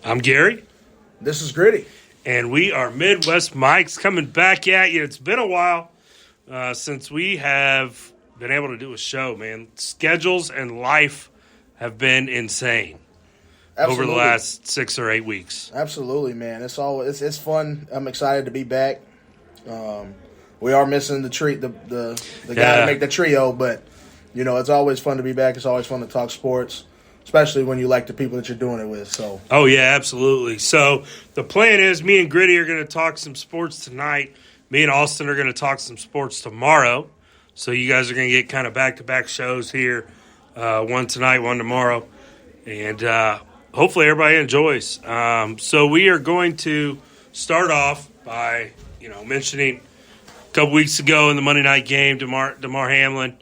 I'm Gary. This is Griddy. And we are Midwest Mike's coming back at you. It's been a while since we have been able to do a show, man. Schedules and life have been insane over the last 6 or 8 weeks. Absolutely, man. It's fun. I'm excited to be back. We are missing the guy to make the trio, but it's always fun to be back. It's always fun to talk sports, especially when you like the people that you're doing it with. So. Oh, yeah, absolutely. So the plan is me and Griddy are going to talk some sports tonight. Me and Austin are going to talk some sports tomorrow. So you guys are going to get kind of back-to-back shows here, one tonight, one tomorrow. And hopefully everybody enjoys. So we are going to start off by, mentioning a couple weeks ago in the Monday night game, Damar Hamlin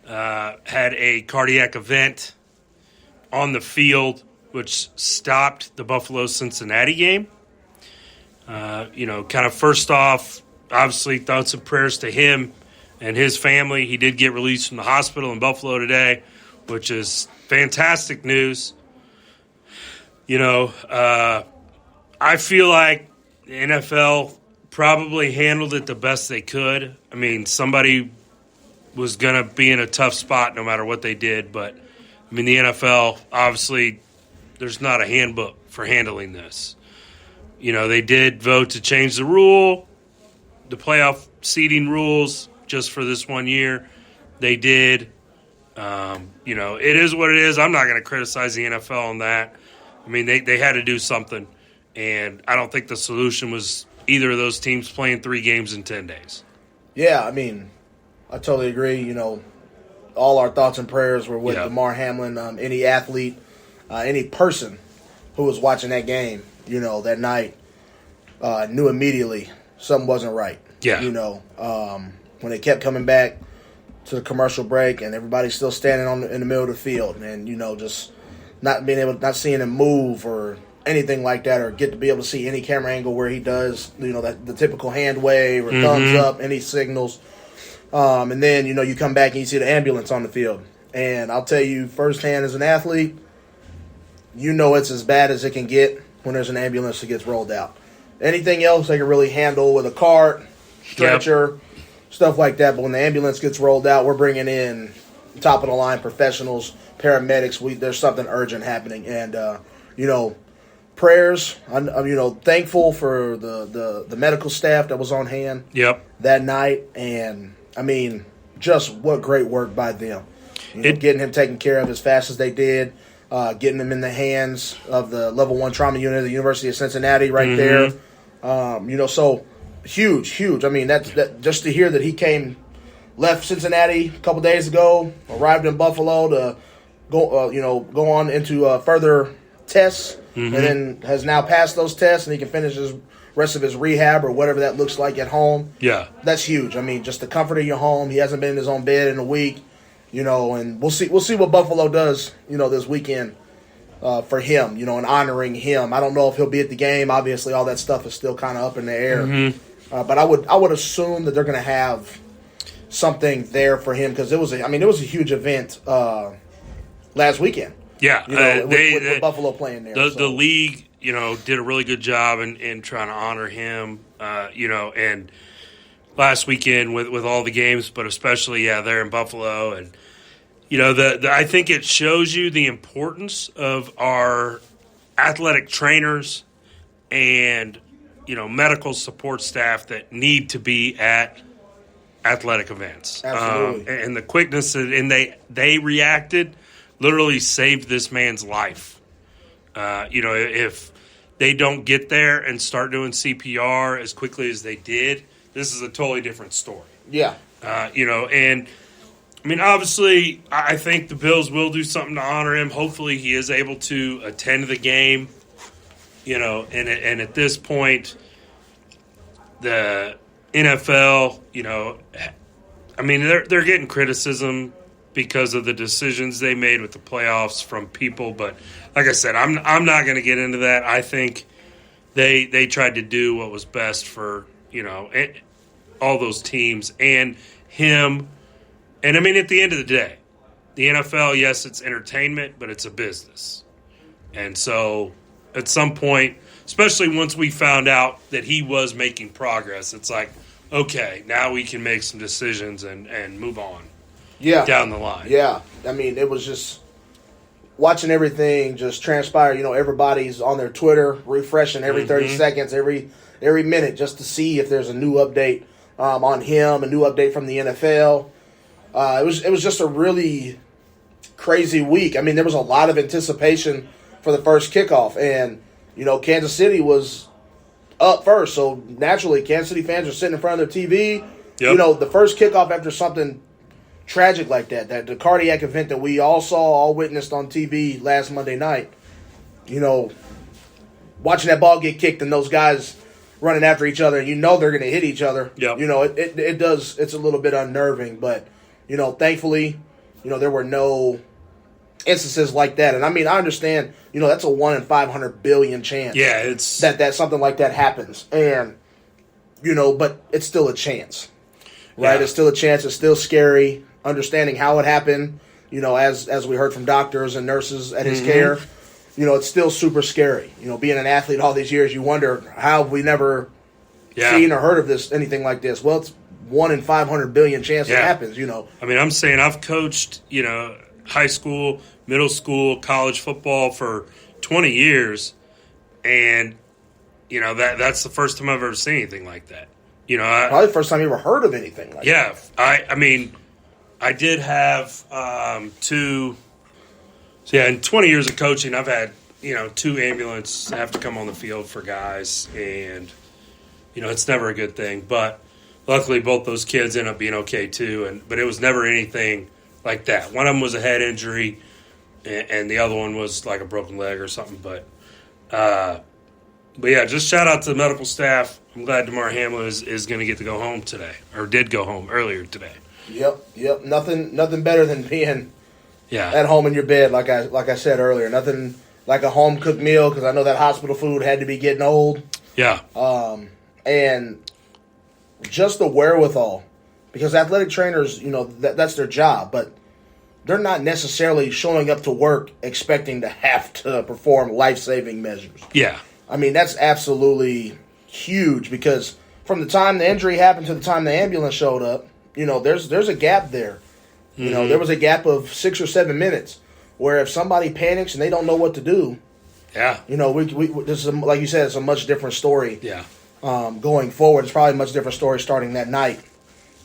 had a cardiac event on the field, which stopped the Buffalo-Cincinnati game. Kind of first off, obviously thoughts and prayers to him and his family. He did get released from the hospital in Buffalo today, which is fantastic news. I feel like the NFL probably handled it the best they could. I mean, somebody was going to be in a tough spot no matter what they did, but the NFL, obviously, there's not a handbook for handling this. They did vote to change the rule, the playoff seeding rules, just for this 1 year. They did. It is what it is. I'm not going to criticize the NFL on that. They had to do something, and I don't think the solution was either of those teams playing 3 games in 10 days. Yeah, I totally agree. All our thoughts and prayers were with Damar Hamlin. Any athlete, any person who was watching that game, that night, knew immediately something wasn't right. Yeah. When they kept coming back to the commercial break and everybody's still standing in the middle of the field and, just not seeing him move or anything like that, or get to be able to see any camera angle where he does, that the typical hand wave or thumbs up, any signals. And then, you come back and you see the ambulance on the field. And I'll tell you firsthand as an athlete, it's as bad as it can get when there's an ambulance that gets rolled out. Anything else they can really handle with a cart, stretcher, stuff like that. But when the ambulance gets rolled out, we're bringing in top-of-the-line professionals, paramedics. There's something urgent happening. And, prayers. I'm thankful for the medical staff that was on hand that night. And, just what great work by them. Getting him taken care of as fast as they did, getting him in the hands of the level 1 trauma unit of the University of Cincinnati right there. So huge. That just to hear that he left Cincinnati a couple days ago, arrived in Buffalo to go on into further tests, and then has now passed those tests, and he can finish his rest of his rehab or whatever that looks like at home. Yeah. That's huge. Just the comfort of your home. He hasn't been in his own bed in a week, and we'll see what Buffalo does, this weekend for him, and honoring him. I don't know if he'll be at the game. Obviously, all that stuff is still kind of up in the air. But I would assume that they're going to have something there for him, because it was a huge event last weekend. Yeah. With Buffalo playing there. The league, did a really good job in trying to honor him, and last weekend with all the games, but especially, there in Buffalo. And, I think it shows you the importance of our athletic trainers and, medical support staff that need to be at athletic events. Absolutely. And the quickness, and they reacted, literally saved this man's life. If they don't get there and start doing CPR as quickly as they did, this is a totally different story. Yeah. Obviously, I think the Bills will do something to honor him. Hopefully he is able to attend the game, and at this point, the NFL, they're getting criticism because of the decisions they made with the playoffs from people. But like I said, I'm not going to get into that. I think they tried to do what was best for, all those teams and him. And, at the end of the day, the NFL, yes, it's entertainment, but it's a business. And so at some point, especially once we found out that he was making progress, it's like, okay, now we can make some decisions and move on down the line. Yeah. I mean, it was just watching everything just transpire. Everybody's on their Twitter, refreshing every 30 seconds, every minute, just to see if there's a new update on him, a new update from the NFL. It was just a really crazy week. I mean, there was a lot of anticipation for the first kickoff, and Kansas City was up first, so naturally Kansas City fans are sitting in front of their TV. Yep. The first kickoff after something tragic like that the cardiac event that we all witnessed on TV last Monday night, watching that ball get kicked and those guys running after each other, they're going to hit each other. Yep. It does. It's a little bit unnerving, but thankfully, there were no instances like that. And I mean, I understand, that's a 1 in 500 billion chance. Yeah, it's that something like that happens, and but it's still a chance, right? Yeah. It's still a chance. It's still scary. Understanding how it happened, as we heard from doctors and nurses at his care, it's still super scary. Being an athlete all these years, you wonder how have we never seen or heard of anything like this. Well, it's 1 in 500 billion chance it happens. I mean, I'm saying I've coached, high school, middle school, college football for 20 years, and that's the first time I've ever seen anything like that. Probably the first time you ever heard of anything like that. Yeah, I mean, I did have two. So in 20 years of coaching, I've had 2 ambulances have to come on the field for guys, and it's never a good thing. But luckily, both those kids end up being okay too. But it was never anything like that. One of them was a head injury, and the other one was like a broken leg or something. But yeah, just shout out to the medical staff. I'm glad DeMar Hamlin is going to get to go home today, or did go home earlier today. Yep. Nothing better than being Yeah. at home in your bed, like I said earlier. Nothing like a home cooked meal, because I know that hospital food had to be getting old. Yeah. And just the wherewithal, because athletic trainers, that's their job, but they're not necessarily showing up to work expecting to have to perform life-saving measures. Yeah. I mean, that's absolutely huge, because from the time the injury happened to the time the ambulance showed up, there's a gap there. There was a gap of 6 or 7 minutes where if somebody panics and they don't know what to do, Yeah. this is, like you said, it's a much different story. Yeah. Going forward, it's probably a much different story starting that night,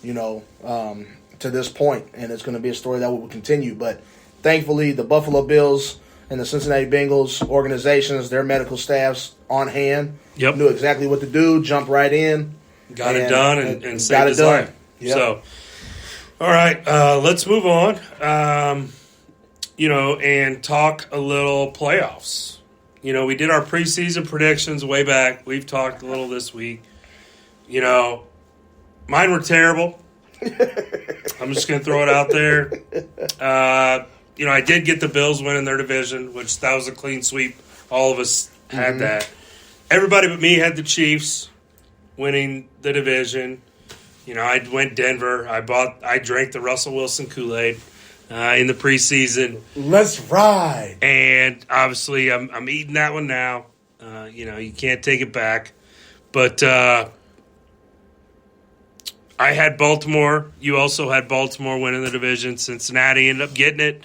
to this point, and it's going to be a story that will continue. But thankfully, the Buffalo Bills and the Cincinnati Bengals organizations, their medical staffs on hand, knew exactly what to do, jumped right in. Got it done and saved his life. Yep. So, all right, let's move on, and talk a little playoffs. We did our preseason predictions way back. We've talked a little this week. Mine were terrible. I'm just going to throw it out there. I did get the Bills winning their division, which that was a clean sweep. All of us had that. Everybody but me had the Chiefs winning the division. I went Denver. I drank the Russell Wilson Kool-Aid in the preseason. Let's ride. And obviously, I'm eating that one now. You can't take it back. But I had Baltimore. You also had Baltimore winning the division. Cincinnati ended up getting it.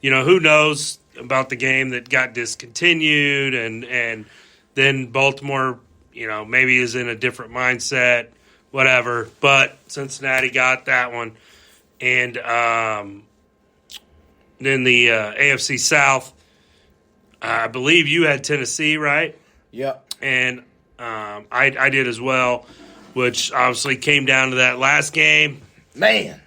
Who knows about the game that got discontinued, and then Baltimore, maybe is in a different mindset, whatever. But Cincinnati got that one. And then the AFC South, I believe you had Tennessee, right? Yep. And I did as well, which obviously came down to that last game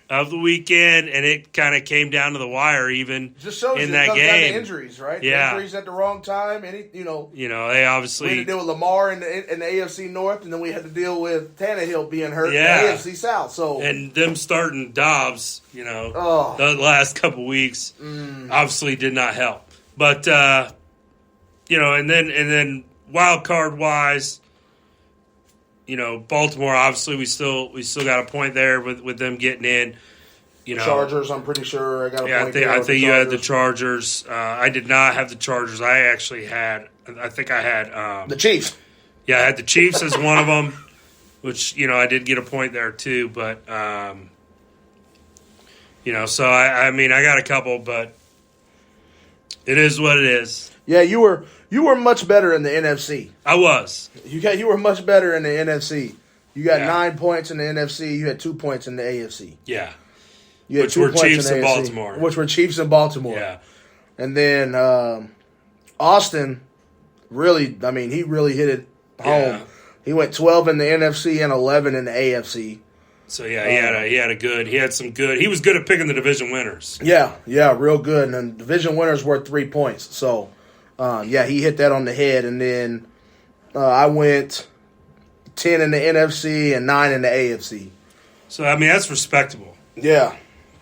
of the weekend, and it kind of came down to the wire even just shows in you that it comes game. Down to injuries, right? Yeah. Injuries at the wrong time. They obviously we had to deal with Lamar in the AFC North, and then we had to deal with Tannehill being hurt Yeah. in the AFC South. So and them starting Dobbs, the last couple weeks obviously did not help. But and then wild card wise, Baltimore, obviously we still got a point there with them getting in. You know, Chargers, I'm pretty sure I got a yeah, point. I think you had the Chargers. I did not have the Chargers. I actually had. I think I had the Chiefs. Yeah, I had the Chiefs as one of them, which I did get a point there too. But so I mean I got a couple, but it is what it is. Yeah, you were much better in the NFC. I was. You were much better in the NFC. You got 9 points in the NFC. You had 2 points in the AFC. Yeah. You had which were Chiefs and Baltimore. Which were Chiefs and Baltimore. Yeah. And then Austin really, I mean, he really hit it home. Yeah. He went 12 in the NFC and 11 in the AFC. So he was good at picking the division winners. Yeah, real good. And then division winners worth 3 points. So he hit that on the head. And then I went 10 in the NFC and 9 in the AFC. So I mean that's respectable. Yeah.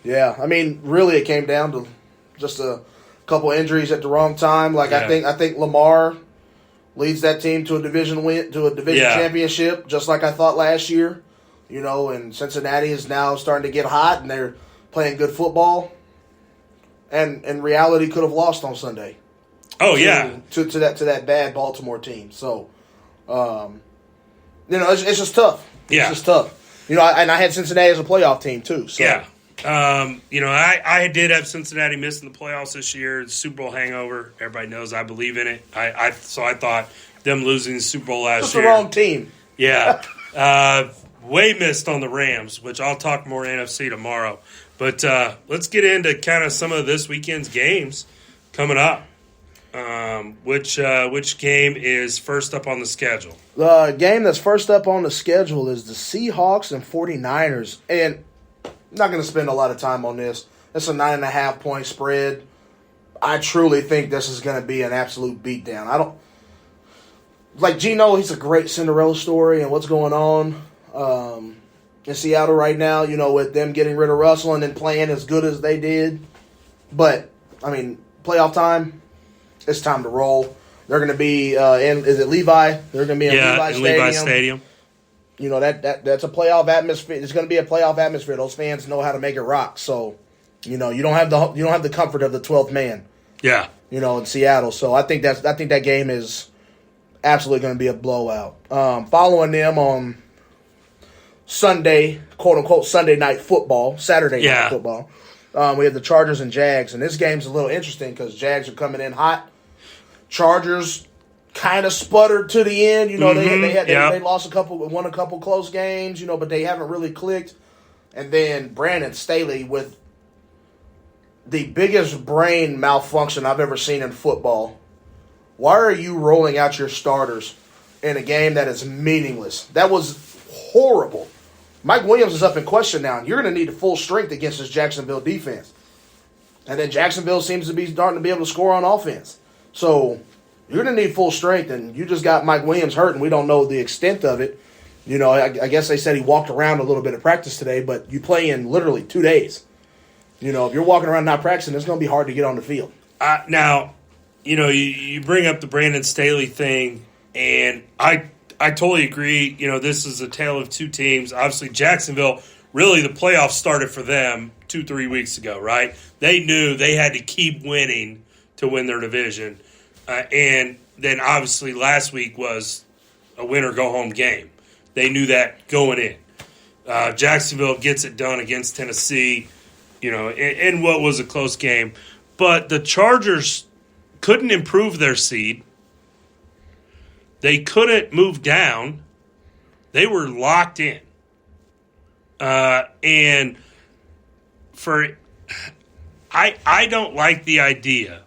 I mean, really, it came down to just a couple injuries at the wrong time. Like I think Lamar leads that team to a division championship, just like I thought last year. And Cincinnati is now starting to get hot, and they're playing good football. And in reality, could have lost on Sunday. Oh to that bad Baltimore team. So, it's just tough. Yeah, it's just tough. And I had Cincinnati as a playoff team too. So. Yeah. I did have Cincinnati missing the playoffs this year. The Super Bowl hangover. Everybody knows I believe in it. So I thought them losing the Super Bowl last year. Just the wrong team. Yeah. Way missed on the Rams, which I'll talk more NFC tomorrow. But let's get into kind of some of this weekend's games coming up. Which game is first up on the schedule? The game that's first up on the schedule is the Seahawks and 49ers. And I'm not going to spend a lot of time on this. It's a 9.5 point spread. I truly think this is going to be an absolute beatdown. I don't like Geno. He's a great Cinderella story, and what's going on in Seattle right now. With them getting rid of Russell and then playing as good as they did. But I mean, playoff time. It's time to roll. They're going to be is it Levi? They're going to be in Levi Stadium. That's a playoff atmosphere. It's going to be a playoff atmosphere. Those fans know how to make it rock. So, you don't have the comfort of the 12th man. Yeah. In Seattle. So I think that game is absolutely going to be a blowout. Following them on Sunday, quote unquote Sunday night football, Saturday night football. We have the Chargers and Jags, and this game's a little interesting because Jags are coming in hot. Chargers kind of sputtered to the end. They lost won a couple close games, but they haven't really clicked. And then Brandon Staley with the biggest brain malfunction I've ever seen in football. Why are you rolling out your starters in a game that is meaningless? That was horrible. Mike Williams is up in question now. You're going to need full strength against this Jacksonville defense. And then Jacksonville seems to be starting to be able to score on offense. So you're going to need full strength, and you just got Mike Williams hurt, and we don't know the extent of it. I guess they said he walked around a little bit of practice today, but you play in literally 2 days. If you're walking around not practicing, it's going to be hard to get on the field. Now, you bring up the Brandon Staley thing, and I totally agree. This is a tale of two teams. Obviously, Jacksonville, really the playoffs started for them 2-3 weeks ago, right? They knew they had to keep winning to win their division. And then obviously last week was a win-or-go-home game. They knew that going in. Jacksonville gets it done against Tennessee, in what was a close game. But the Chargers couldn't improve their seed. They couldn't move down. They were locked in. And I don't like the idea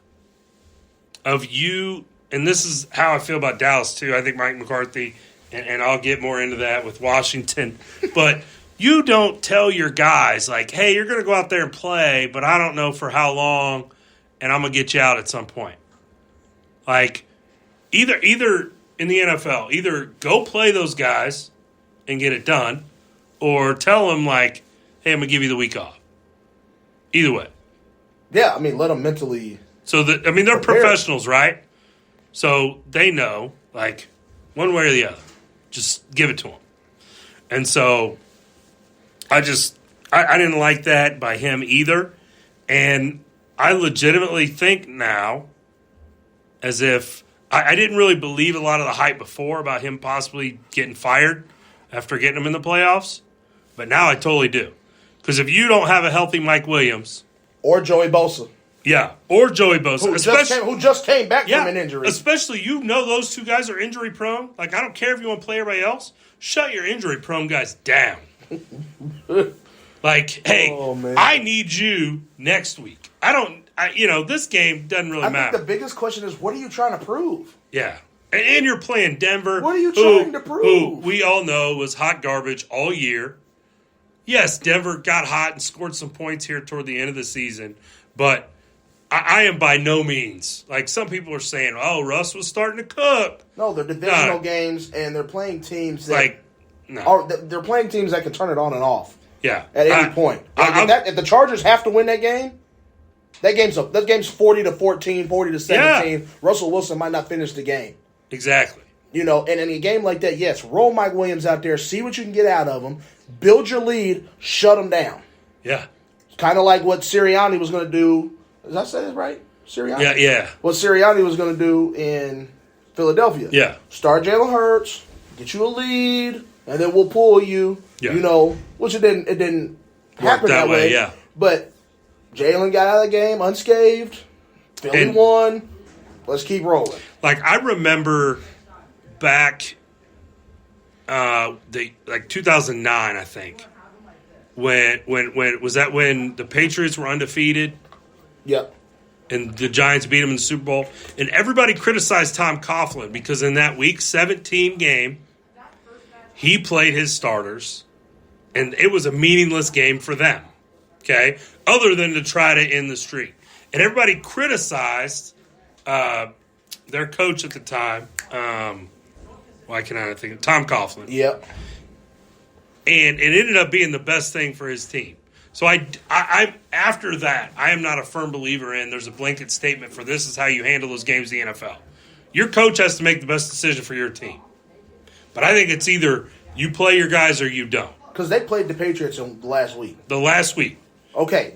of you, and this is how I feel about Dallas too. I think Mike McCarthy, and I'll get more into that with Washington, but you don't tell your guys like, hey, you're going to go out there and play, but I don't know for how long, and I'm going to get you out at some point. Like, either in the NFL, either go play those guys and get it done, or tell them like, hey, I'm going to give you the week off. Either way. Yeah, I mean, let them mentally. So, they're professionals, right? So they know, like, one way or the other. Just give it to them. And so I I didn't like that by him either. And I legitimately think now, as if I didn't really believe a lot of the hype before about him possibly getting fired after getting him in the playoffs. But now I totally do. Because if you don't have a healthy Mike Williams. Or Joey Bosa. Yeah, or Joey Bosa. Who just came back from an injury. Especially, those two guys are injury prone. Like, I don't care if you want to play everybody else. Shut your injury prone guys down. Like, hey, I need you next week. This game doesn't really matter. I think the biggest question is, what are you trying to prove? Yeah. And you're playing Denver. What are you trying to prove? Who we all know was hot garbage all year. Yes, Denver got hot and scored some points here toward the end of the season. But I am by no means. Like, some people are saying, oh, Russ was starting to cook. No, they're divisional games, and they're playing teams that they're playing teams that can turn it on and off. Yeah. At any point. If the Chargers have to win that game, that game's 40-14, 40-17. Yeah. Russell Wilson might not finish the game. Exactly. And in a game like that, yes, roll Mike Williams out there, see what you can get out of him, build your lead, shut him down. Yeah. Kind of like what Sirianni was going to do. Did I say that right? Sirianni? Yeah. What Sirianni was going to do in Philadelphia. Yeah. Start Jalen Hurts, get you a lead, and then we'll pull you. Yeah. Which it didn't happen that way. Yeah. But Jalen got out of the game unscathed. Philly won. Let's keep rolling. Like, I remember back 2009, I think. When the Patriots were undefeated? Yep. And the Giants beat them in the Super Bowl. And everybody criticized Tom Coughlin because in that Week 17 game, he played his starters, and it was a meaningless game for them, okay, other than to try to end the streak. And everybody criticized their coach at the time. Why can I not think of Tom Coughlin? Yep. And it ended up being the best thing for his team. So I after that, I am not a firm believer in there's a blanket statement for this is how you handle those games in the NFL. Your coach has to make the best decision for your team. But I think it's either you play your guys or you don't. Because they played the Patriots in the last week. The last week. Okay,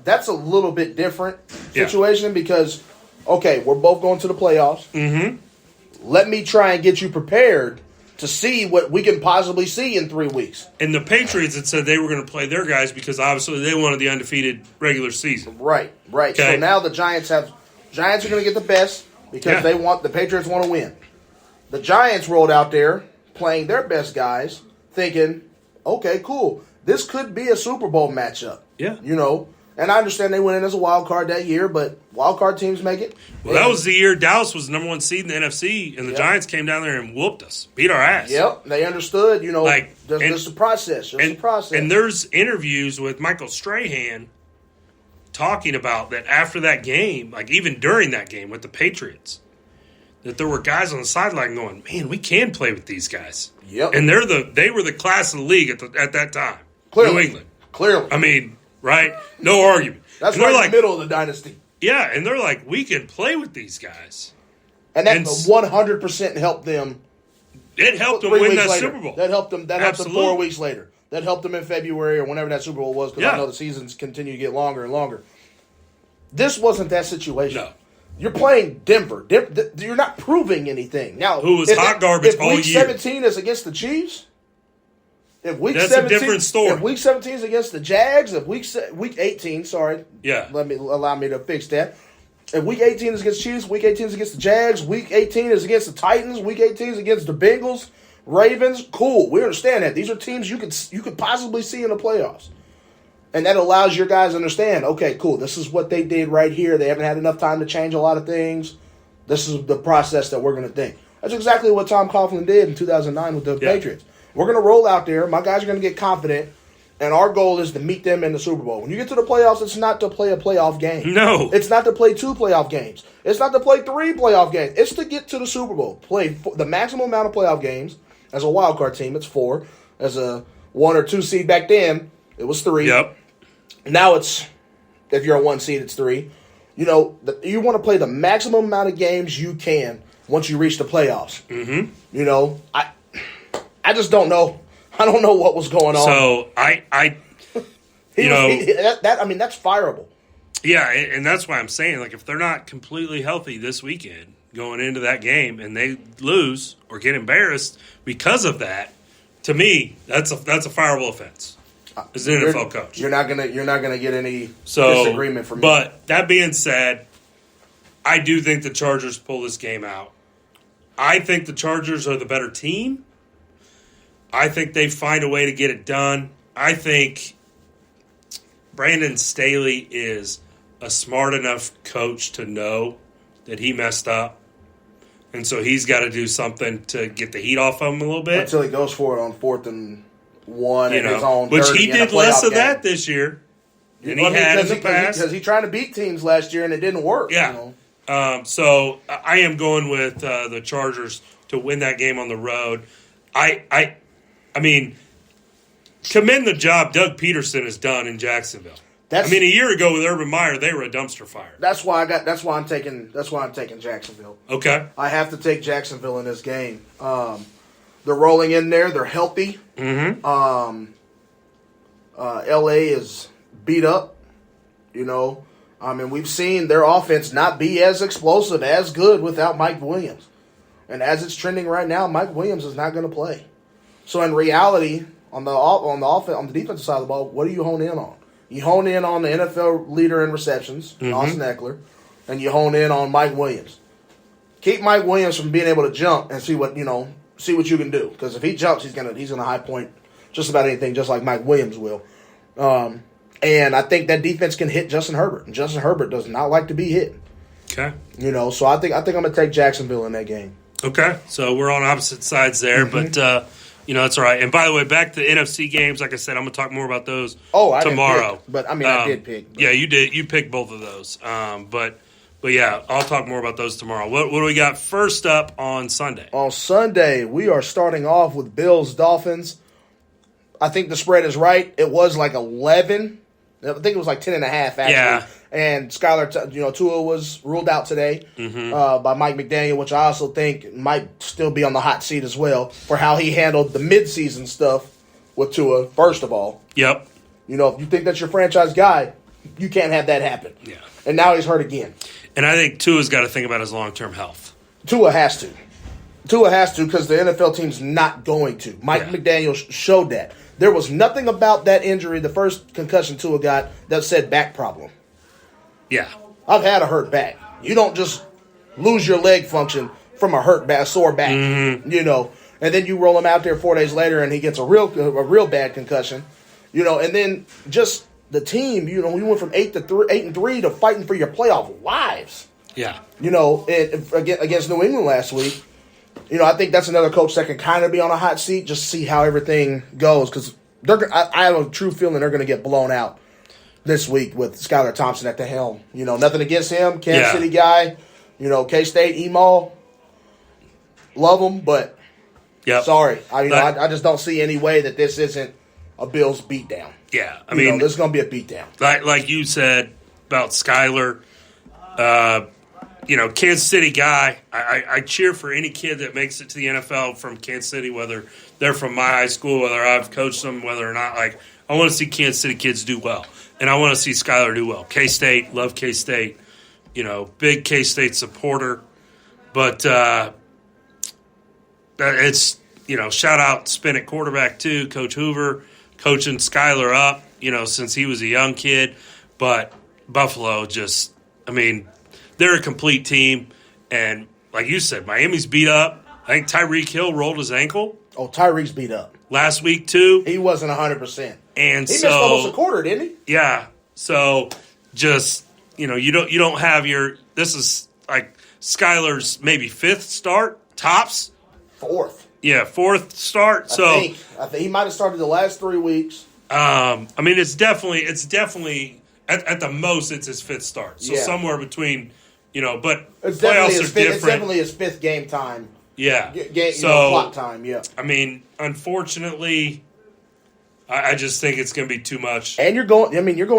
that's a little bit different situation because, okay, we're both going to the playoffs. Mm-hmm. Let me try and get you prepared to see what we can possibly see in 3 weeks. And the Patriots had said they were going to play their guys because obviously they wanted the undefeated regular season. Right. Okay. So now the Giants are going to get the best because the Patriots want to win. The Giants rolled out there playing their best guys thinking, okay, cool. This could be a Super Bowl matchup. Yeah. And I understand they went in as a wild card that year, but wild card teams make it. Well, that was the year Dallas was the number one seed in the NFC, and the Giants came down there and whooped us, beat our ass. Yep, they understood, there's a process. There's a process. And there's interviews with Michael Strahan talking about that after that game, like even during that game with the Patriots, that there were guys on the sideline going, man, we can play with these guys. Yep. And they were the class of the league at that time. Clearly. New England. Clearly. I mean, right? No argument. That's right in the middle of the dynasty. Yeah, and they're like, we can play with these guys. And that 100% helped them. It helped them win that Super Bowl. That helped them 4 weeks later. That helped them in February or whenever that Super Bowl was because I know the seasons continue to get longer and longer. This wasn't that situation. No. You're playing Denver. You're not proving anything. Now, who was hot garbage all year. If Week 17 is against the Chiefs, that's a different story. If Week 17 is against the Jags, if Week 18, allow me to fix that. If Week 18 is against Chiefs, Week 18 is against the Jags, Week 18 is against the Titans, Week 18 is against the Bengals, Ravens, cool. We understand that. These are teams you could possibly see in the playoffs. And that allows your guys to understand, okay, cool, this is what they did right here. They haven't had enough time to change a lot of things. This is the process that we're going to think. That's exactly what Tom Coughlin did in 2009 with the Patriots. We're going to roll out there. My guys are going to get confident. And our goal is to meet them in the Super Bowl. When you get to the playoffs, it's not to play a playoff game. No. It's not to play 2 playoff games. It's not to play 3 playoff games. It's to get to the Super Bowl. Play the maximum amount of playoff games. As a wild card team, it's 4. As a 1 or 2 seed back then, it was 3. Yep. Now it's, if you're a 1 seed, it's 3. You want to play the maximum amount of games you can once you reach the playoffs. Mm-hmm. I just don't know. I don't know what was going on. So I That's fireable. Yeah, and that's why I'm saying, like, if they're not completely healthy this weekend going into that game and they lose or get embarrassed because of that, to me, that's a fireable offense as an NFL coach. You're not gonna get any disagreement from me. But that being said, I do think the Chargers pull this game out. I think the Chargers are the better team. I think they find a way to get it done. I think Brandon Staley is a smart enough coach to know that he messed up. And so he's got to do something to get the heat off of him a little bit. Until he goes for it on 4th and 1 in his own which 30 he did less of that this year than he had in the past. Because he tried to beat teams last year and it didn't work. Yeah. So I am going with the Chargers to win that game on the road. I mean, commend the job Doug Peterson has done in Jacksonville. A year ago with Urban Meyer, they were a dumpster fire. That's why I'm taking Jacksonville. Okay. I have to take Jacksonville in this game. They're rolling in there. They're healthy. Mm-hmm. LA is beat up. We've seen their offense not be as explosive, as good without Mike Williams. And as it's trending right now, Mike Williams is not going to play. So in reality, on the defensive side of the ball, what do you hone in on? You hone in on the NFL leader in receptions, Austin Eckler, and you hone in on Mike Williams. Keep Mike Williams from being able to jump and see what you can do. Because if he jumps, he's gonna high point just about anything, just like Mike Williams will. And I think that defense can hit Justin Herbert, and Justin Herbert does not like to be hit. Okay. So I think I'm gonna take Jacksonville in that game. Okay, so we're on opposite sides there, but that's all right. And by the way, back to the NFC games. Like I said, I'm going to talk more about those tomorrow. I did pick. Yeah, you did. You picked both of those. But yeah, I'll talk more about those tomorrow. What do we got first up on Sunday? On Sunday, we are starting off with Bills-Dolphins. I think the spread is right. It was like 11. I think it was like 10.5 actually. Yeah. And Skylar, Tua was ruled out today by Mike McDaniel, which I also think might still be on the hot seat as well for how he handled the midseason stuff with Tua, first of all. Yep. If you think that's your franchise guy, you can't have that happen. Yeah. And now he's hurt again. And I think Tua's got to think about his long-term health. Tua has to because the NFL team's not going to. Mike McDaniel showed that. There was nothing about that injury, the first concussion Tua got, that said back problem. Yeah. I've had a hurt back. You don't just lose your leg function from a hurt back, sore back, and then you roll him out there 4 days later and he gets a real bad concussion, and then just the team, we went from 8-3 to fighting for your playoff lives. Yeah. Against New England last week. I think that's another coach that can kind of be on a hot seat, just see how everything goes, because I have a true feeling they're going to get blown out this week with Skylar Thompson at the helm. Nothing against him, Kansas City guy, K-State, Emo, love him, but sorry. I just don't see any way that this isn't a Bills beatdown. Yeah, this is going to be a beatdown. Like you said about Skylar, Kansas City guy, I cheer for any kid that makes it to the NFL from Kansas City, whether they're from my high school, whether I've coached them, whether or not. Like, I want to see Kansas City kids do well. And I want to see Skylar do well. K-State, love K-State. Big K-State supporter. But it's, shout out spin at quarterback too, Coach Hoover, coaching Skylar up, since he was a young kid. But Buffalo just, they're a complete team. And like you said, Miami's beat up. I think Tyreek Hill rolled his ankle. Oh, Tyreek's beat up. Last week too. He wasn't 100%. And he missed almost a quarter, didn't he? Yeah. So just, you don't have this is like Skylar's maybe fifth start, tops. Fourth. Yeah, fourth start. I think he might have started the last 3 weeks. It's definitely at the most it's his fifth start. So somewhere between, but it's playoffs are different. It's definitely his fifth game time. Yeah. Clock time, yeah. Unfortunately, I just think it's going to be too much. And you're going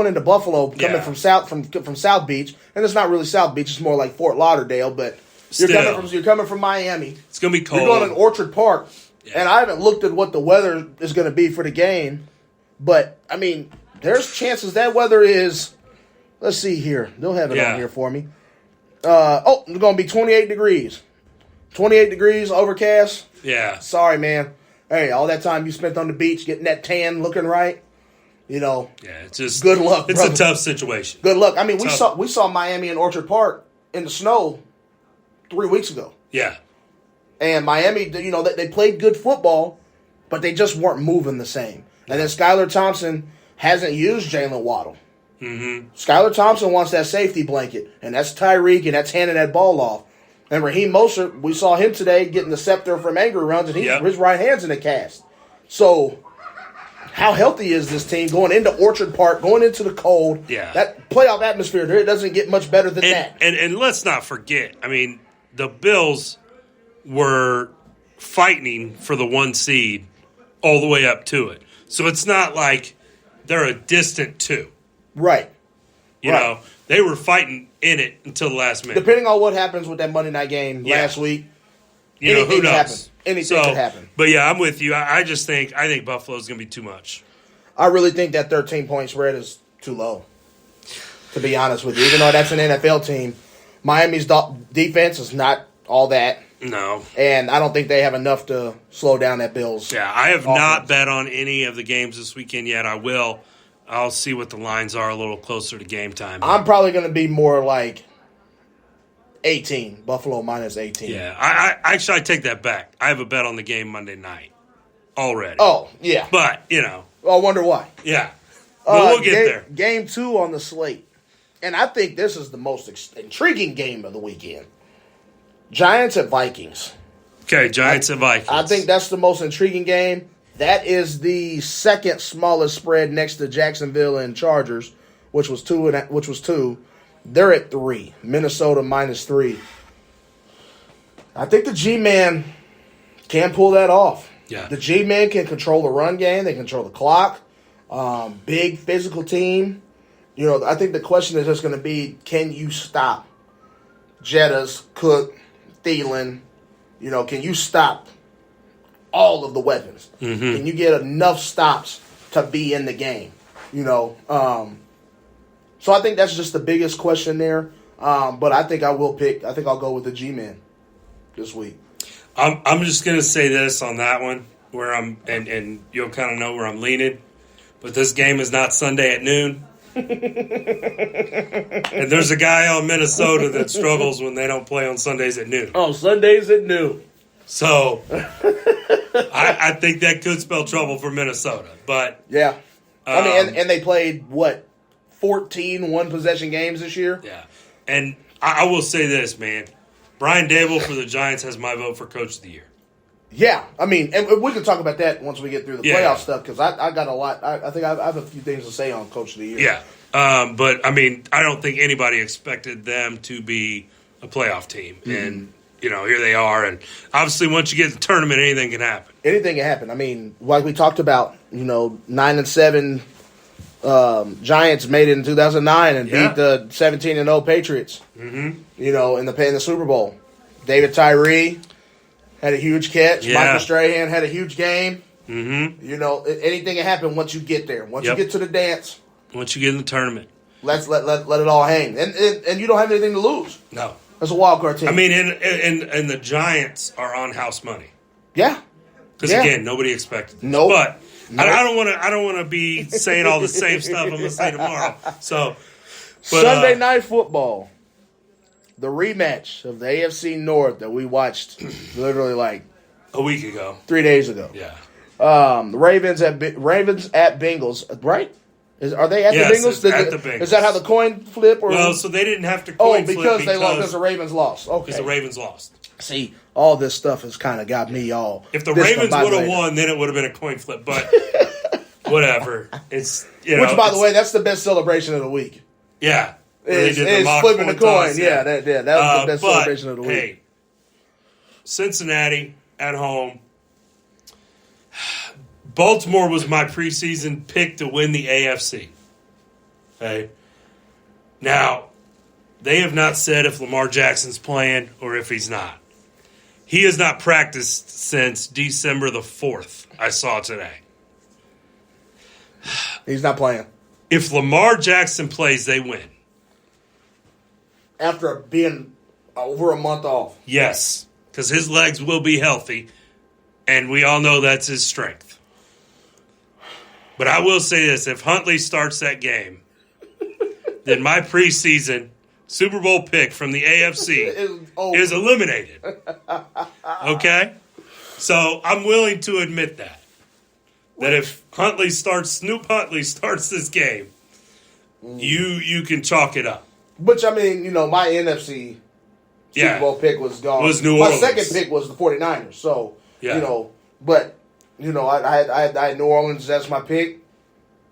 into Buffalo coming from South Beach, and it's not really South Beach, it's more like Fort Lauderdale, but you're coming from Miami. It's going to be cold. You're going to Orchard Park. Yeah. And I haven't looked at what the weather is going to be for the game, but there's chances that weather is. Let's see here. They'll have it on here for me. It's going to be 28 degrees. 28 degrees, overcast. Yeah. Sorry, man. Hey, all that time you spent on the beach getting that tan looking right, Yeah, it's just good luck. It's brother. a tough situation. Good luck. I mean, we saw Miami and Orchard Park in the snow 3 weeks ago. Yeah. And Miami, they played good football, but they just weren't moving the same. And then Skylar Thompson hasn't used Jalen Waddle. Mm-hmm. Skylar Thompson wants that safety blanket, and that's Tyreek, and that's handing that ball off. And Raheem Mostert, we saw him today getting the scepter from angry runs, and his right hand's in the cast. So, how healthy is this team going into Orchard Park, going into the cold? Yeah. That playoff atmosphere, it doesn't get much better than that. And let's not forget, I mean, the Bills were fighting for the 1 seed all the way up to it. So it's not like they're a distant 2. Right. You know, they were fighting in it until the last minute. Depending on what happens with that Monday night game last week, who knows? Anything could happen. But yeah, I'm with you. I think Buffalo's going to be too much. I really think that 13-point spread is too low, to be honest with you. Even though that's an NFL team, Miami's defense is not all that. No. And I don't think they have enough to slow down that Bills. Yeah, I have not bet on any of the games this weekend yet. I will. I'll see what the lines are a little closer to game time. I'm probably going to be more like 18. Buffalo minus 18. Yeah, I take that back. I have a bet on the game Monday night already. Oh, yeah. But, I wonder why. Yeah. We'll get there. Game 2 on the slate. And I think this is the most intriguing game of the weekend. Giants at Vikings. Okay, Giants at Vikings. I think that's the most intriguing game. That is the second smallest spread next to Jacksonville and Chargers, which was 2. They're at 3. Minnesota minus 3. I think the G-Man can pull that off. Yeah. The G-Man can control the run game. They control the clock. Big physical team. I think the question is just going to be, can you stop Jettas, Cook, Thielen? Can you stop all of the weapons? Mm-hmm. Can you get enough stops to be in the game? So I think that's just the biggest question there. But I think I'll go with the G-Man this week. I'm just going to say this on that one, where I'm, and you'll kind of know where I'm leaning. But this game is not Sunday at noon. And there's a guy on Minnesota that struggles when they don't play on Sundays at noon. Oh, Sundays at noon. So I think that could spell trouble for Minnesota. But yeah, and they played 14 one-possession games this year. Yeah, and I will say this, man. Brian Dable for the Giants has my vote for Coach of the Year. Yeah, and we can talk about that once we get through the playoff stuff, because I got a lot. I think I have a few things to say on Coach of the Year. Yeah, but I don't think anybody expected them to be a playoff team, and here they are. And obviously, once you get to the tournament, anything can happen. Anything can happen. Like we talked about, 9-7 Giants made it in 2009 and beat the 17-0 Patriots. Mm-hmm. In the Super Bowl. David Tyree had a huge catch. Yeah. Michael Strahan had a huge game. Mm-hmm. Anything can happen once you get there. Once you get to the dance. Once you get in the tournament. Let's let it all hang. And you don't have anything to lose. No. That's a wild card team. And the Giants are on house money. Yeah. Because again, nobody expected this. Nope. But I don't want to be saying all the same stuff I'm going to say tomorrow. So Sunday Night Football. The rematch of the AFC North that we watched literally like a week ago, 3 days ago. Yeah. The Ravens at Bengals, right? Are they at the Bengals? At the Bengals. Is that how the coin flip? Or? Well, so they didn't have to coin flip because they lost. Because the Ravens lost. Okay. Because the Ravens lost. See, all this stuff has kind of got me all. If the Ravens would have won, then it would have been a coin flip. But whatever. It's which, by the way, that's the best celebration of the week. Yeah. It's flipping the coin. Yeah, that was the best celebration of the week. Hey, Cincinnati at home. Baltimore was my preseason pick to win the AFC. Okay. Now, they have not said if Lamar Jackson's playing or if he's not. He has not practiced since December the 4th, I saw today. He's not playing. If Lamar Jackson plays, they win. After being over a month off. Yes, because his legs will be healthy, and we all know that's his strength. But I will say this, if Huntley starts that game, then my preseason Super Bowl pick from the AFC is eliminated. Okay? So I'm willing to admit that if Snoop Huntley starts this game, you can chalk it up. Which, I mean, my NFC Super Bowl pick was gone. Was New Orleans. My second pick was the 49ers. So, but, I had New Orleans as my pick.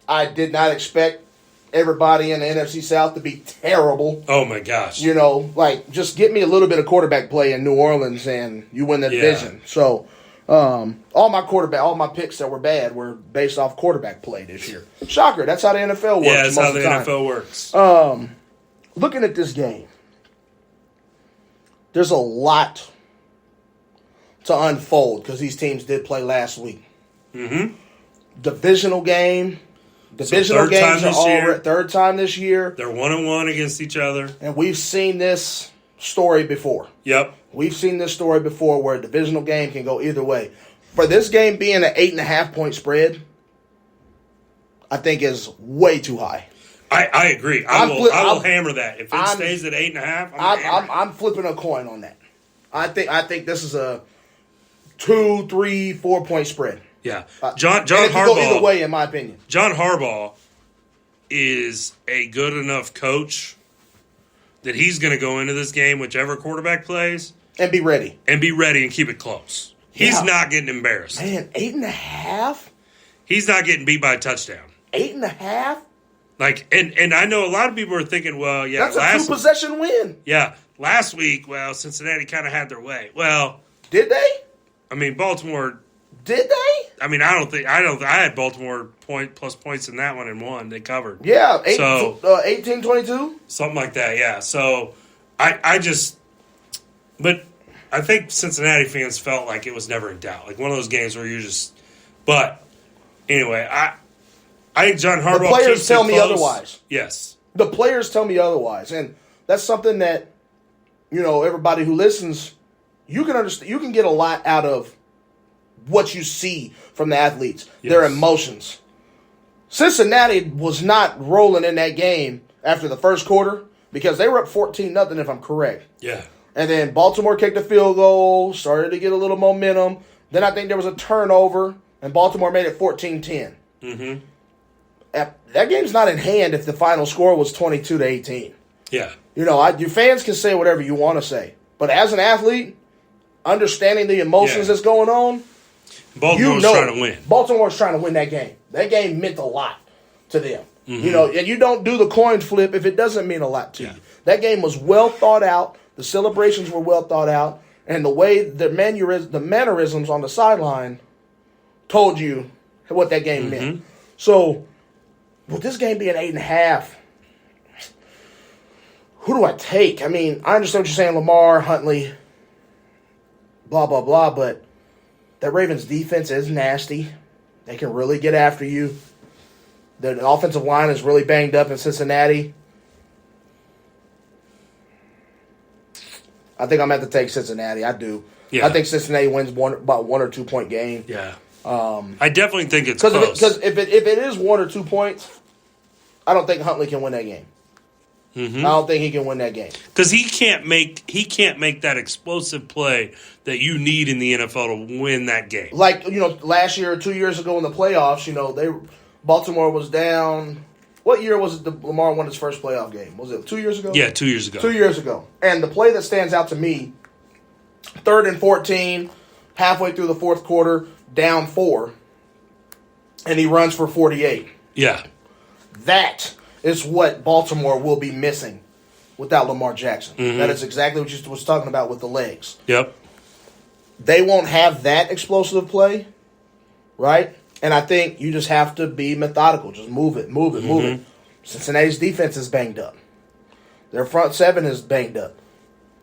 I did not expect everybody in the NFC South to be terrible. Oh, my gosh. Just get me a little bit of quarterback play in New Orleans and you win the division. So, all my picks that were bad were based off quarterback play this year. Shocker. That's how the NFL works. Yeah, that's how the NFL works. Looking at this game, there's a lot to unfold because these teams did play last week. Mm-hmm. Divisional game. Divisional games are all third time this year. They're 1-1 against each other. And we've seen this story before. Yep. We've seen this story before where a divisional game can go either way. For this game being an 8.5-point spread, I think is way too high. I agree. I will hammer that. If it stays at 8.5, I'm flipping a coin on that. I think this is a 2, 3, 4-point spread. Yeah, John Harbaugh. Go either way, in my opinion. John Harbaugh is a good enough coach that he's going to go into this game, whichever quarterback plays, and be ready and keep it close. He's not getting embarrassed. Man, 8.5. He's not getting beat by a touchdown. 8.5. And I know a lot of people are thinking, well, yeah, that's a 2-possession win. Yeah, last week, Cincinnati kind of had their way. Well, did they? I mean, Baltimore. Did they? I mean, I had Baltimore plus points in that one and won. They covered. Yeah, 18-22? Something like that, yeah. So, but I think Cincinnati fans felt like it was never in doubt. Like one of those games where but anyway, I think John Harbaugh. The players tell me otherwise. Yes. The players tell me otherwise. And that's something that, everybody who listens, you can understand. You can get a lot out of what you see from the athletes, their emotions. Cincinnati was not rolling in that game after the first quarter because they were up 14-0, if I'm correct. Yeah. And then Baltimore kicked a field goal, started to get a little momentum. Then I think there was a turnover, and Baltimore made it 14-10. Mm-hmm. That game's not in hand if the final score was 22-18. Yeah. Your fans can say whatever you want to say. But as an athlete, understanding the emotions that's going on, Baltimore's trying to win. Baltimore's trying to win that game. That game meant a lot to them. Mm-hmm. And you don't do the coin flip if it doesn't mean a lot to you. That game was well thought out. The celebrations were well thought out. And the way the mannerisms on the sideline told you what that game meant. So, with this game being 8.5, who do I take? I mean, I understand what you're saying, Lamar, Huntley, blah, blah, blah, but that Ravens defense is nasty. They can really get after you. The offensive line is really banged up in Cincinnati. I think I'm going to have to take Cincinnati. I do. Yeah. I think Cincinnati wins about 1 or 2 point game. Yeah. I definitely think it's close. Because if it is 1 or 2 points, I don't think Huntley can win that game. Mm-hmm. I don't think he can win that game because he can't make that explosive play that you need in the NFL to win that game. Like last year or 2 years ago in the playoffs, Baltimore was down. What year was it that Lamar won his first playoff game? Was it 2 years ago? Yeah, 2 years ago. 2 years ago. And the play that stands out to me, 3rd and 14, halfway through the fourth quarter, down 4, and he runs for 48. Yeah. That is what Baltimore will be missing without Lamar Jackson. Mm-hmm. That is exactly what you was talking about with the legs. Yep. They won't have that explosive play, right? And I think you just have to be methodical. Just move it. Cincinnati's defense is banged up. Their front seven is banged up.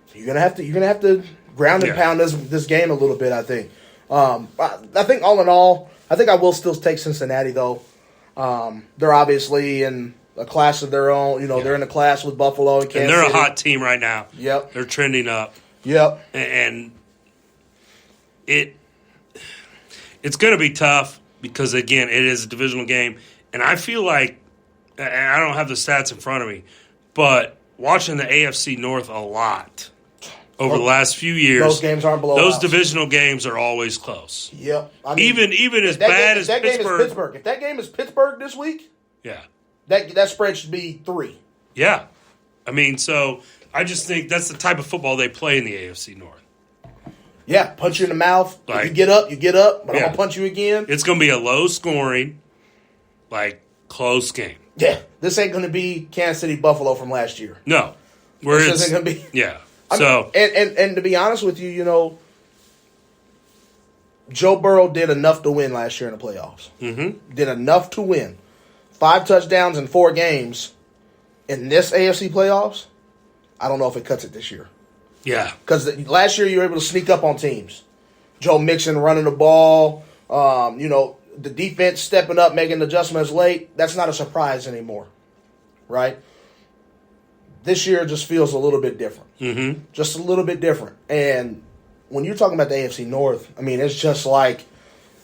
So you're gonna have to ground and pound this game a little bit, I think. I think all in all, I think I will still take Cincinnati though. They're obviously in a class of their own. You know, they're in a class with Buffalo and Kansas And they're City. a hot team right now. Yep. They're trending up. Yep. And it's going to be tough because, again, it is a divisional game. And I feel like, and I don't have the stats in front of me, but watching the AFC North a lot over the last few years. Those games aren't blowouts. Those divisional games are always close. Yep. I mean, even as bad as Pittsburgh. If that game is Pittsburgh this week, yeah, that spread should be 3. Yeah. I mean, so I just think that's the type of football they play in the AFC North. Yeah, punch you in the mouth. Like, if you get up, but I'm going to punch you again. It's going to be a low-scoring, close game. Yeah, this ain't going to be Kansas City Buffalo from last year. No. This isn't going to be. Yeah. So and to be honest with you, you know, Joe Burrow did enough to win last year in the playoffs. Mm-hmm. Did enough to win. 5 touchdowns in 4 games in this AFC playoffs. I don't know if it cuts it this year. Yeah. Because last year you were able to sneak up on teams. Joe Mixon running the ball, you know, the defense stepping up, making adjustments late. That's not a surprise anymore, right? This year just feels a little bit different. Mm-hmm. Just a little bit different. And when you're talking about the AFC North, I mean, it's just like,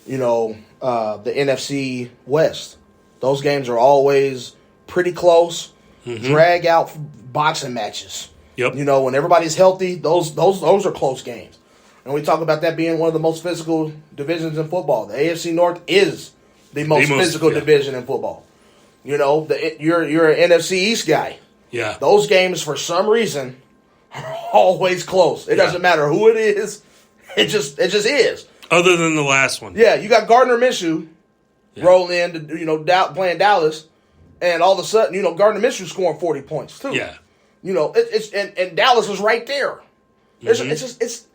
you know, the NFC West. Those games are always pretty close, drag out boxing matches. Yep. You know, when everybody's healthy, those are close games. And we talk about that being one of the most physical divisions in football. The AFC North is the most physical division in football. You know, you're an NFC East guy. Yeah. Those games, for some reason, are always close. It doesn't matter who it is. It just is. Other than the last one. Yeah, you got Gardner Minshew rolling in to, you know, playing Dallas, and all of a sudden, you know, Gardner Minshew scoring 40 points too. Yeah. You know, and Dallas is right there. It's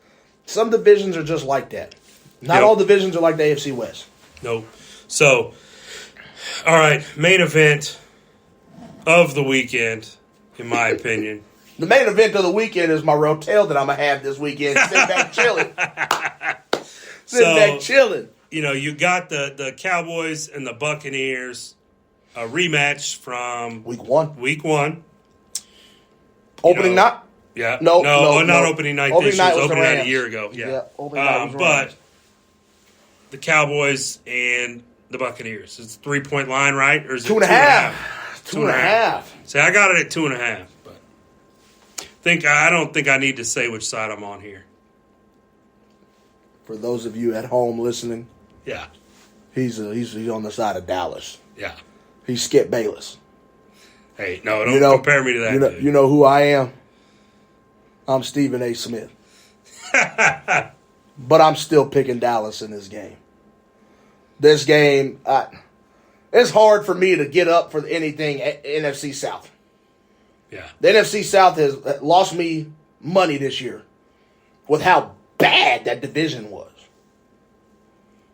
some divisions are just like that. Not all divisions are like the AFC West. Nope. So, all right, main event of the weekend, in my opinion. The main event of the weekend is my rotel that I'm going to have this weekend. Sitting back chilling. Back chilling. You know, you got the Cowboys and the Buccaneers, a rematch from Week 1. Opening night? Yeah. No, not opening night. Opening night was opening the night Rams. a year ago. Yeah. Opening night was the but Rams. the Cowboys and the Buccaneers. It's a 3-point line, right? Or is it 2.5? 2.5. See, I got it at 2.5, but I don't think I need to say which side I'm on here. For those of you at home listening, yeah, he's on the side of Dallas. Yeah, he's Skip Bayless. Hey, no, don't compare me to that. Dude. You know who I am? I'm Stephen A. Smith. But I'm still picking Dallas in this game. This game, it's hard for me to get up for anything NFC South. Yeah. The NFC South has lost me money this year with how bad that division was.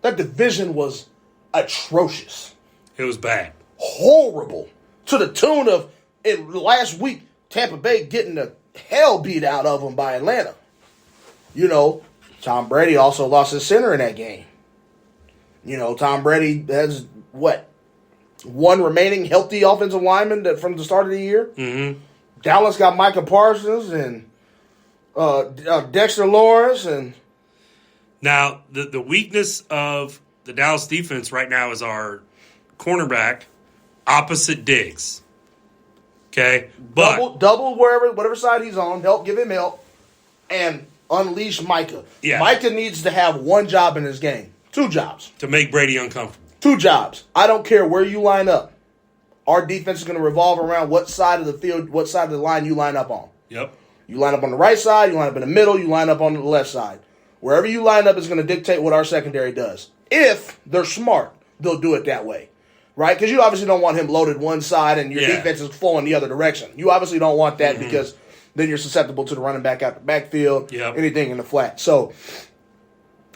That division was atrocious. It was bad. Horrible. To the tune of, last week, Tampa Bay getting the hell beat out of them by Atlanta. You know, Tom Brady also lost his center in that game. You know, Tom Brady has, one remaining healthy offensive lineman from the start of the year? Mm-hmm. Dallas got Micah Parsons and Dexter Lawrence. And now, the weakness of the Dallas defense right now is our cornerback opposite Diggs. Okay? But double whatever side he's on, give him help, and unleash Micah. Yeah. Micah needs to have one job in this game. 2 jobs. To make Brady uncomfortable. 2 jobs. I don't care where you line up. Our defense is going to revolve around what side of the field, what side of the line you line up on. Yep. You line up on the right side, you line up in the middle, you line up on the left side. Wherever you line up is going to dictate what our secondary does. If they're smart, they'll do it that way. Right? Because you obviously don't want him loaded one side and your defense is flowing the other direction. You obviously don't want that because then you're susceptible to the running back out the backfield, anything in the flat. So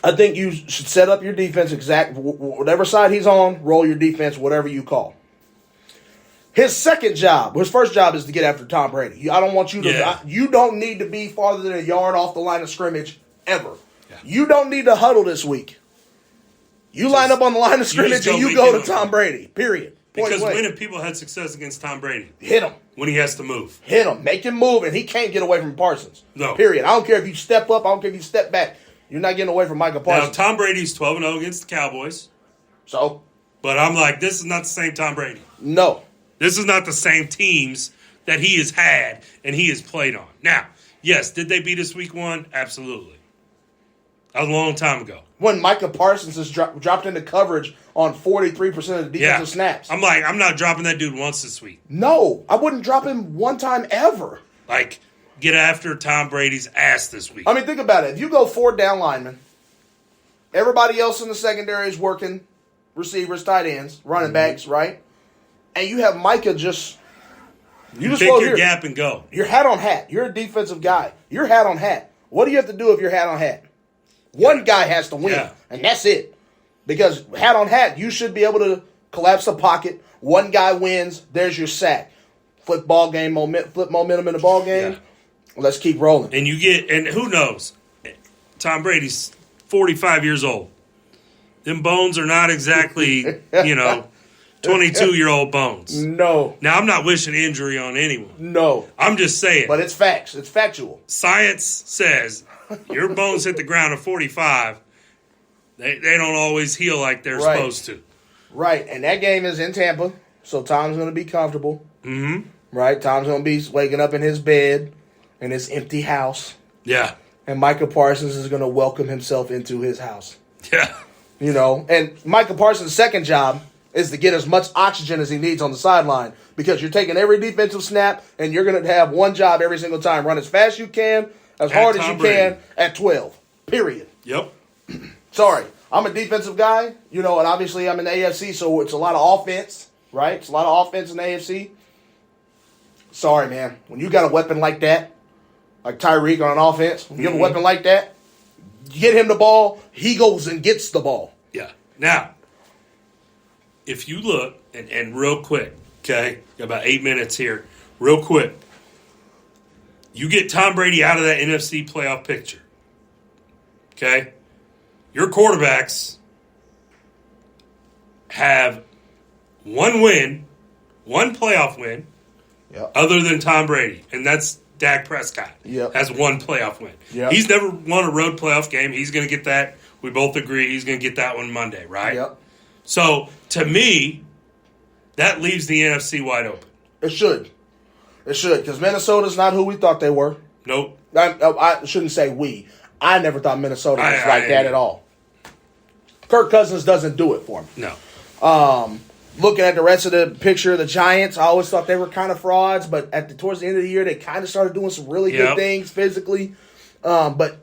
I think you should set up your defense whatever side he's on, roll your defense, whatever you call. His first job is to get after Tom Brady. I don't want you to, you don't need to be farther than a yard off the line of scrimmage ever. Yeah. You don't need to huddle this week. You line up on the line of scrimmage and you go to Tom Brady, period. Because when have people had success against Tom Brady? Hit him. When he has to move. Hit him. Make him move, and he can't get away from Parsons. No. Period. I don't care if you step up. I don't care if you step back. You're not getting away from Micah Parsons. Now, Tom Brady's 12-0 against the Cowboys. So? But I'm like, this is not the same Tom Brady. No. This is not the same teams that he has had and he has played on. Now, yes, did they beat us week 1? Absolutely. A long time ago. When Micah Parsons has dropped into coverage on 43% of the defensive snaps. I'm like, I'm not dropping that dude once this week. No, I wouldn't drop him one time ever. Like, get after Tom Brady's ass this week. I mean, think about it. If you go 4 down linemen, everybody else in the secondary is working receivers, tight ends, running backs, right? And you have Micah just... You just pick your gap and go. You're hat on hat. You're a defensive guy. You're hat on hat. What do you have to do if you're hat on hat? One guy has to win, and that's it. Because hat on hat, you should be able to collapse the pocket. One guy wins. There's your sack. Flip momentum in the ball game. Yeah. Let's keep rolling. And you get, and who knows? Tom Brady's 45 years old. Them bones are not exactly, 22-year-old bones. No. Now, I'm not wishing injury on anyone. No. I'm just saying. But it's facts. It's factual. Science says your bones hit the ground at 45. They don't always heal like they're supposed to. Right. And that game is in Tampa, so Tom's going to be comfortable. Mm-hmm. Right? Tom's going to be waking up in his bed in his empty house. Yeah. And Micah Parsons is going to welcome himself into his house. Yeah. And Micah Parsons' second job is to get as much oxygen as he needs on the sideline because you're taking every defensive snap and you're going to have one job every single time. Run as fast as you can, as hard as you can, at 12. Period. Yep. Sorry. I'm a defensive guy, and obviously I'm in the AFC, so it's a lot of offense, right? It's a lot of offense in the AFC. Sorry, man. When you got a weapon like that, like Tyreek on an offense, when you have a weapon like that, you get him the ball, he goes and gets the ball. Yeah. Now, if you look, and real quick, okay, got about 8 minutes here, real quick, you get Tom Brady out of that NFC playoff picture, okay? Your quarterbacks have one win, one playoff win, other than Tom Brady, and that's Dak Prescott. Has one playoff win. He's never won a road playoff game. He's going to get that. We both agree he's going to get that one Monday, right? Yep. So, to me, that leaves the NFC wide open. It should. It should, because Minnesota's not who we thought they were. Nope. I shouldn't say we. I never thought Minnesota was like that at all. Kirk Cousins doesn't do it for me. No. Looking at the rest of the picture, the Giants, I always thought they were kind of frauds, but towards the end of the year, they kind of started doing some really good things physically. But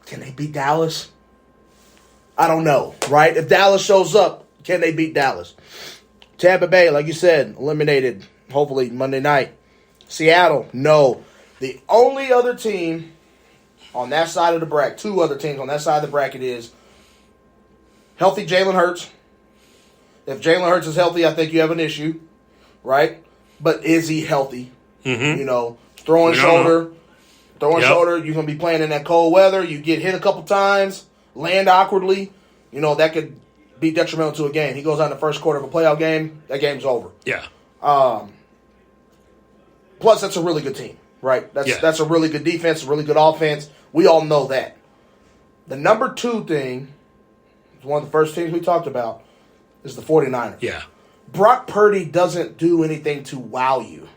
can they beat Dallas? I don't know, right? If Dallas shows up, can they beat Dallas? Tampa Bay, like you said, eliminated, hopefully, Monday night. Seattle, no. The only other team on that side of the bracket, 2 other teams on that side of the bracket is healthy Jalen Hurts. If Jalen Hurts is healthy, I think you have an issue, right? But is he healthy? Mm-hmm. Throwing shoulder, you're going to be playing in that cold weather. You get hit a couple times, land awkwardly. That could be detrimental to a game. He goes out in the first quarter of a playoff game, that game's over. Yeah. Plus, that's a really good team, right? That's a really good defense, a really good offense. We all know that. The number 2 thing, one of the first teams we talked about, is the 49ers. Yeah. Brock Purdy doesn't do anything to wow you,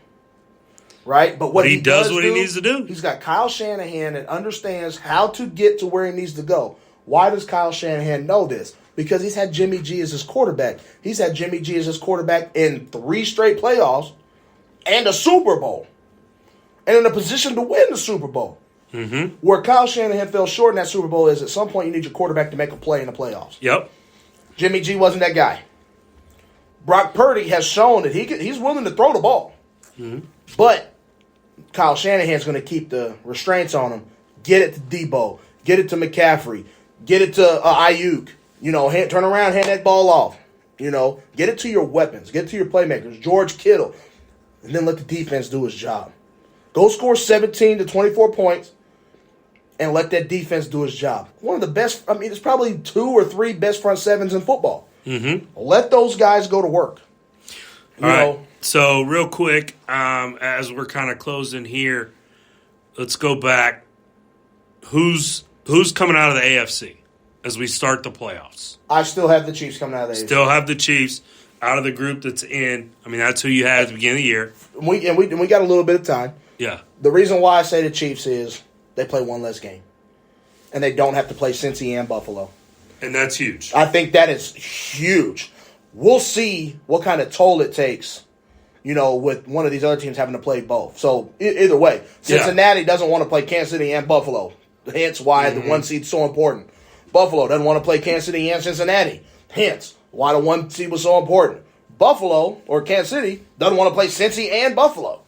right? But what he does what he needs to do. He's got Kyle Shanahan that understands how to get to where he needs to go. Why does Kyle Shanahan know this? Because he's had Jimmy G as his quarterback. He's had Jimmy G as his quarterback in 3 straight playoffs and a Super Bowl. And in a position to win the Super Bowl. Mm-hmm. Where Kyle Shanahan fell short in that Super Bowl is at some point you need your quarterback to make a play in the playoffs. Yep. Jimmy G wasn't that guy. Brock Purdy has shown that he's willing to throw the ball. Mm-hmm. But Kyle Shanahan's going to keep the restraints on him. Get it to Debo. Get it to McCaffrey. Get it to Ayuk. Turn around, hand that ball off. Get it to your weapons. Get it to your playmakers. George Kittle. And then let the defense do its job. Go score 17 to 24 points and let that defense do its job. One of the best, it's probably 2 or 3 best front sevens in football. Mm-hmm. Let those guys go to work. You know, So real quick, as we're kind of closing here, let's go back. Who's coming out of the AFC as we start the playoffs? I still have the Chiefs coming out of the AFC. Still have the Chiefs out of the group that's in. I mean, that's who you had at the beginning of the year. We got a little bit of time. Yeah. The reason why I say the Chiefs is they play one less game. And they don't have to play Cincy and Buffalo. And that's huge. I think that is huge. We'll see what kind of toll it takes, with one of these other teams having to play both. So, either way, Cincinnati doesn't want to play Kansas City and Buffalo. Hence why the one seed's so important. Buffalo doesn't want to play Kansas City and Cincinnati. Hence why the one seed was so important. Buffalo, or Kansas City, doesn't want to play Cincy and Buffalo.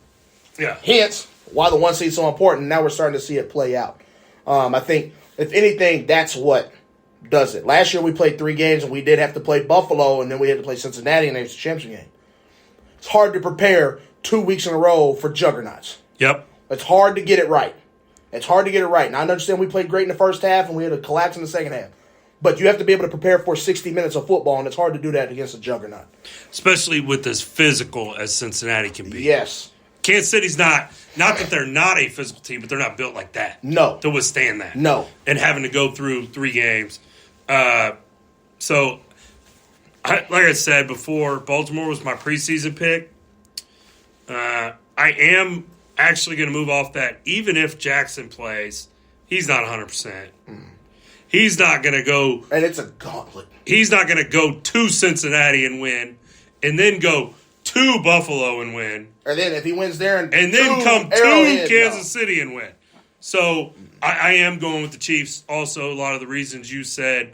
Yeah. Hence why the one seed's so important. Now we're starting to see it play out. I think, if anything, that's what does it. Last year we played 3 games and we did have to play Buffalo and then we had to play Cincinnati in the AFC Championship game. It's hard to prepare 2 weeks in a row for juggernauts. Yep. It's hard to get it right. And I understand we played great in the first half and we had a collapse in the second half. But you have to be able to prepare for 60 minutes of football, and it's hard to do that against a juggernaut. Especially with as physical as Cincinnati can be. Yes. Kansas City's not that they're not a physical team, but they're not built like that. No. To withstand that. No. And having to go through 3 games. So, like I said before, Baltimore was my preseason pick. I am actually going to move off that. Even if Jackson plays, he's not 100%. He's not going to go. And it's a gauntlet. He's not going to go to Cincinnati and win, and then go to Buffalo and win. And then if he wins there and then come to Kansas City and win. So I am going with the Chiefs. Also, a lot of the reasons you said,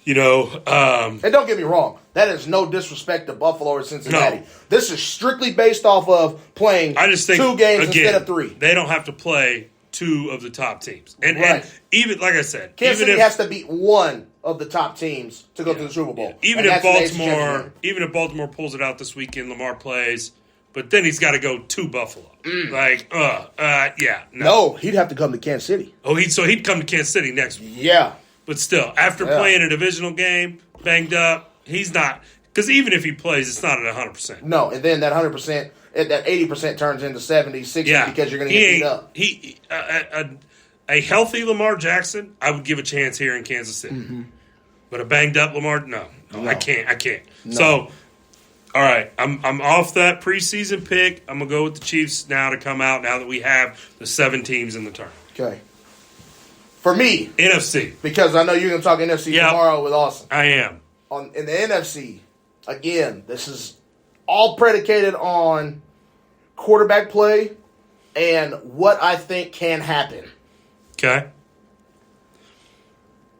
And don't get me wrong. That is no disrespect to Buffalo or Cincinnati. No. This is strictly based off of playing 2 games instead of 3. They don't have to play 2 of the top teams. And even, like I said, Kansas City has to beat 1 of the top teams to go to the Super Bowl. Even if Baltimore pulls it out this weekend, Lamar plays, but then he's got to go to Buffalo. No, he'd have to come to Kansas City. Oh, he'd come to Kansas City next week. Yeah. But still, after playing a divisional game, banged up, he's not, because even if he plays, it's not at 100%. No, and then that 100%, that 80% turns into 70, 60 because you're going to get beat up. A healthy Lamar Jackson, I would give a chance here in Kansas City. Mm-hmm. But a banged up Lamar, no. I can't. No. So, all right, I'm off that preseason pick. I'm going to go with the Chiefs now to come out now that we have the 7 teams in the tournament. Okay. For me, NFC. Because I know you're going to talk NFC tomorrow with Austin. I am. In the NFC, again, this is all predicated on quarterback play and what I think can happen. Okay.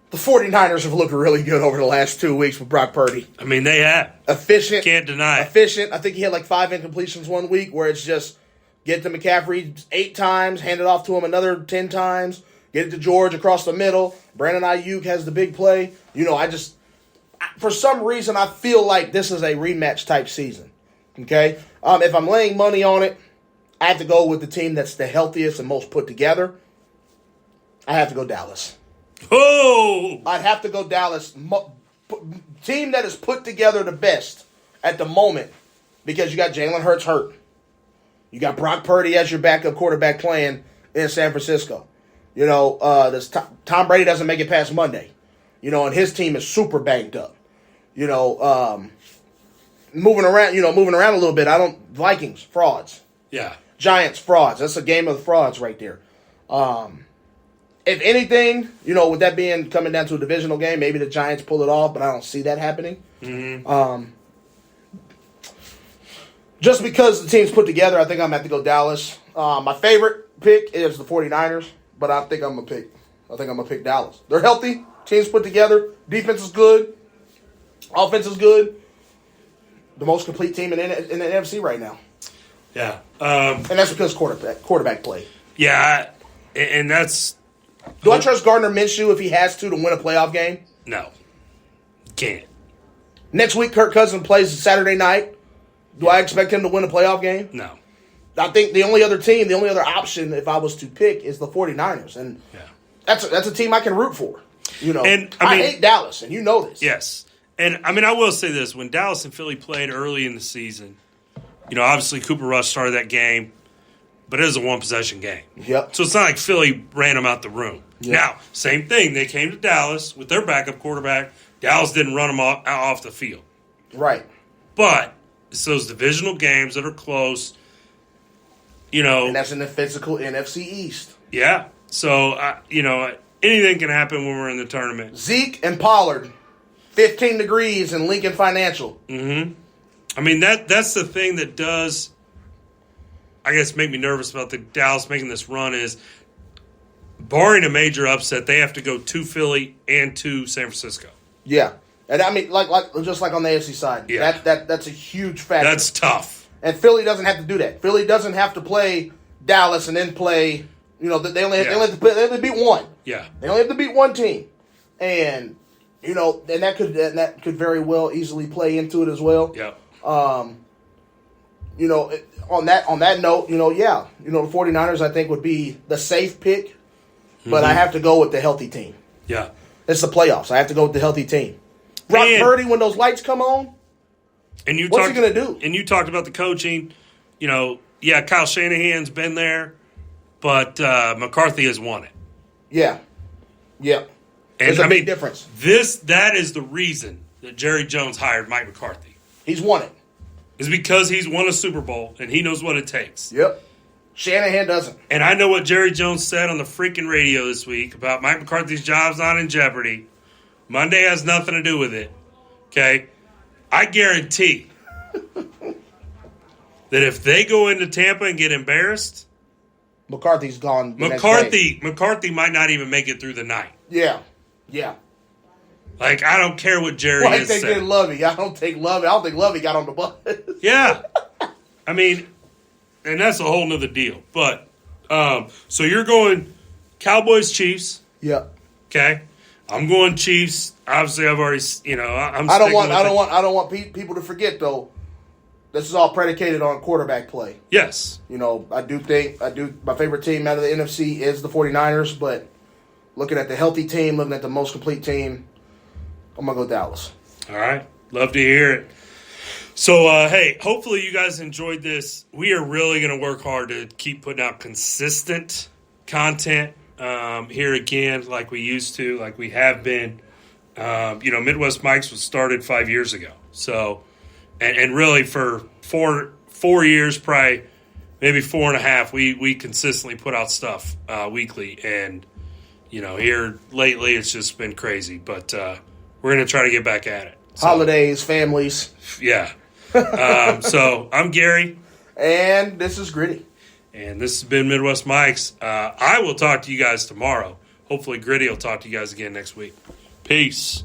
The 49ers have looked really good over the last 2 weeks with Brock Purdy. I mean, they have. Efficient. Can't deny it. Efficient. I think he had like 5 incompletions one week where it's just get to McCaffrey 8 times, hand it off to him another 10 times, get it to George across the middle. Brandon Ayuk has the big play. For some reason, I feel like this is a rematch type season. Okay? If I'm laying money on it, I have to go with the team that's the healthiest and most put together. I have to go Dallas. Oh! I'd have to go Dallas. Team that is put together the best at the moment because you got Jalen Hurts hurt. You got Brock Purdy as your backup quarterback playing in San Francisco. Tom Brady doesn't make it past Monday. And his team is super banged up. Moving around a little bit. Vikings, frauds. Yeah. Giants, frauds. That's a game of frauds right there. If anything, with that being coming down to a divisional game, maybe the Giants pull it off, but I don't see that happening. Mm-hmm. Just because the team's put together, I think I'm going to have to go Dallas. My favorite pick is the 49ers, but I think I'm going to pick Dallas. They're healthy. Team's put together. Defense is good. Offense is good. The most complete team in the NFC right now. Yeah. And that's because quarterback play. Yeah, and that's... Do I trust Gardner Minshew if he has to win a playoff game? No. Can't. Next week, Kirk Cousins plays Saturday night. Do I expect him to win a playoff game? No. I think the only other option, if I was to pick, is the 49ers. And that's a team I can root for. And I hate Dallas, and you know this. Yes. And, I mean, I will say this. When Dallas and Philly played early in the season, obviously Cooper Rush started that game, but it was a one-possession game. Yep. So it's not like Philly ran them out the room. Yep. Now, same thing. They came to Dallas with their backup quarterback. Dallas didn't run them off the field. Right. But it's those divisional games that are close, And that's in the physical NFC East. Yeah. So, anything can happen when we're in the tournament. Zeke and Pollard, 15 degrees in Lincoln Financial. Mm-hmm. I mean, that's the thing that does, I guess, make me nervous about the Dallas making this run is, barring a major upset, they have to go to Philly and to San Francisco. Yeah. And I mean, just like on the AFC side, that's a huge factor. That's tough. And Philly doesn't have to do that. Philly doesn't have to play Dallas and then play, they only have to beat one. Yeah. They only have to beat one team. And, and that could very well easily play into it as well. Yeah. On that note, the 49ers I think would be the safe pick, but I have to go with the healthy team. Yeah. It's the playoffs. I have to go with the healthy team. Brock Purdy, when those lights come on, what's he going to do? And you talked about the coaching. Kyle Shanahan's been there, but McCarthy has won it. Yeah. Yeah. And there's a big difference. That is the reason that Jerry Jones hired Mike McCarthy. He's won it. Is because he's won a Super Bowl, and he knows what it takes. Yep. Shanahan doesn't. And I know what Jerry Jones said on the freaking radio this week about Mike McCarthy's job's not in jeopardy. Monday has nothing to do with it. Okay? I guarantee that if they go into Tampa and get embarrassed, McCarthy's gone. McCarthy might not even make it through the night. Yeah. Yeah. Like, I don't care what Jerry has said. They did Lovey. I don't think Lovey got on the bus. Yeah. I mean, and that's a whole nother deal. But, so you're going Cowboys, Chiefs. Yeah. Okay. I'm going Chiefs. Obviously, I've already, I don't want people to forget though. This is all predicated on quarterback play. Yes. I do my favorite team out of the NFC is the 49ers, but looking at the healthy team, looking at the most complete team, I'm going to go Dallas. All right. Love to hear it. So, hey, hopefully you guys enjoyed this. We are really going to work hard to keep putting out consistent content here again like we used to, like we have been. Midwest Mikes was started 5 years ago. So, and really for four years, probably maybe 4.5, we consistently put out stuff weekly. And, here lately it's just been crazy. But we're going to try to get back at it. So, holidays, families. Yeah. So I'm Gary. And this is Griddy. And this has been Midwest Mikes. I will talk to you guys tomorrow. Hopefully Griddy will talk to you guys again next week. Peace.